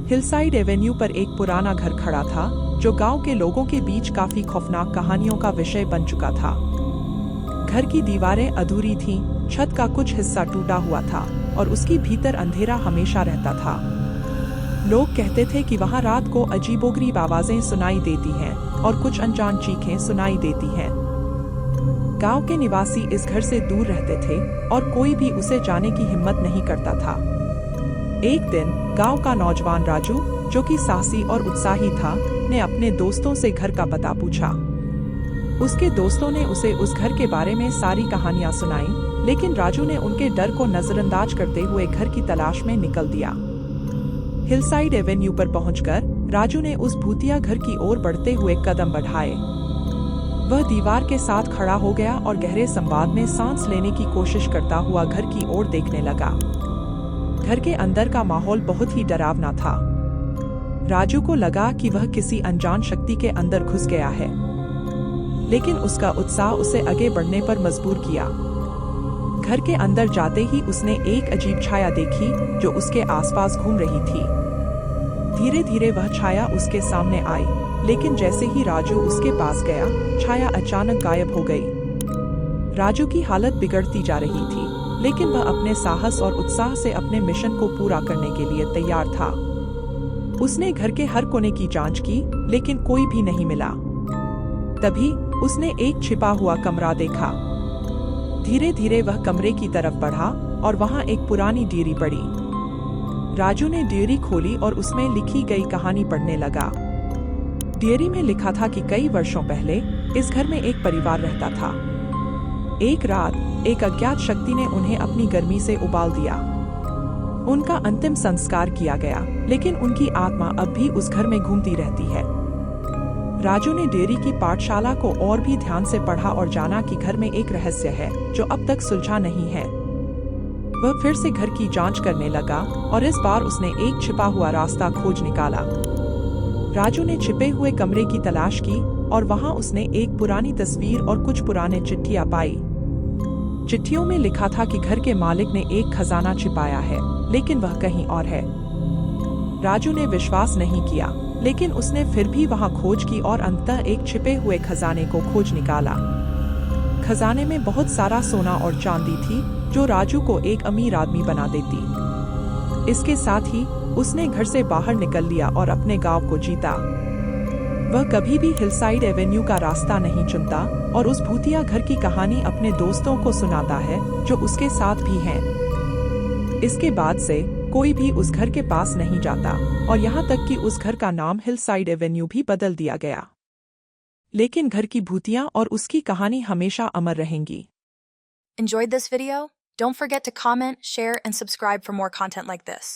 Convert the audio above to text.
Hillside Avenue पर एक पुराना घर खड़ा था जो गांव के लोगों के बीच काफी खौफनाक कहानियों का विषय बन चुका था। घर की दीवारें अधूरी थीं, छत का कुछ हिस्सा टूटा हुआ था और उसकी भीतर अंधेरा हमेशा रहता था। लोग कहते थे कि वहां रात को अजीबोगरीब आवाजें सुनाई देती हैं और कुछ अनजान चीखें सुनाई देती हैं। गांव के निवासी इस घर से दूर रहते थे और कोई भी उसे जाने की हिम्मत नहीं करता था। एक दिन गांव का नौजवान राजू, जो कि साहसी और उत्साही था, ने अपने दोस्तों से घर का पता पूछा। उसके दोस्तों ने उसे उस घर के बारे में सारी कहानियां सुनाई, लेकिन राजू ने उनके डर को नजरअंदाज करते हुए घर की तलाश में निकल दिया। हिलसाइड एवेन्यू पर पहुंचकर राजू ने उस भूतिया घर की ओर बढ़ते हुए कदम बढ़ाए। वह दीवार के साथ खड़ा हो गया और गहरे संवाद में सांस लेने की कोशिश करता हुआ घर की ओर देखने लगा। घर के अंदर का माहौल बहुत ही डरावना था। राजू को लगा कि वह किसी अनजान शक्ति के अंदर घुस गया है, लेकिन उसका उत्साह उसे आगे बढ़ने पर मजबूर किया। घर के अंदर जाते ही उसने एक अजीब छाया देखी जो उसके आसपास घूम रही थी। धीरे धीरे वह छाया उसके सामने आई, लेकिन जैसे ही राजू उसके पास गया, छाया अचानक गायब हो गई। राजू की हालत बिगड़ती जा रही थी, लेकिन वह अपने साहस और उत्साह से अपने मिशन को पूरा करने के लिए तैयार था। उसने घर के हर कोने की जांच की, लेकिन कोई भी नहीं मिला। तभी उसने एक छिपा हुआ कमरा देखा। धीरे धीरे वह कमरे की तरफ बढ़ा और वहां एक पुरानी डायरी पड़ी। राजू ने डायरी खोली और उसमें लिखी गई कहानी पढ़ने लगा। डायरी में लिखा था कि कई वर्षों पहले इस घर में एक परिवार रहता था। एक रात एक अज्ञात शक्ति ने उन्हें अपनी गर्मी से उबाल दिया। उनका अंतिम संस्कार किया गया, लेकिन उनकी आत्मा अब भी उस घर में घूमती रहती है। राजू ने डायरी की पाठशाला को और भी ध्यान से पढ़ा और जाना कि घर में एक रहस्य है जो अब तक सुलझा नहीं है। वह फिर से घर की जांच करने लगा और इस बार उसने एक छिपा हुआ रास्ता खोज निकाला। राजू ने छिपे हुए कमरे की तलाश की और वहां उसने एक पुरानी तस्वीर और कुछ पुराने चिट्ठियां पाई। चिट्ठियों में लिखा था कि घर के मालिक ने एक खजाना छिपाया है, लेकिन वह कहीं और है। राजू ने विश्वास नहीं किया, लेकिन उसने फिर भी वहां खोज की और अंततः एक छिपे हुए खजाने को खोज निकाला। खजाने में बहुत सारा सोना और चांदी थी, जो राजू को एक अमीर आदमी बना देती। इसके साथ ही उसने घर से बाहर निकल लिया और अपने गांव को जीता। वह कभी भी हिलसाइड एवेन्यू का रास्ता नहीं चुनता और उस भूतिया घर की कहानी अपने दोस्तों को सुनाता है जो उसके साथ भी हैं। इसके बाद से कोई भी उस घर के पास नहीं जाता और यहाँ तक कि उस घर का नाम हिलसाइड एवेन्यू भी बदल दिया गया। लेकिन घर की भूतियाँ और उसकी कहानी हमेशा अमर रहेंगी। Enjoyed this video? Don't forget to comment, share, and subscribe for more content like this.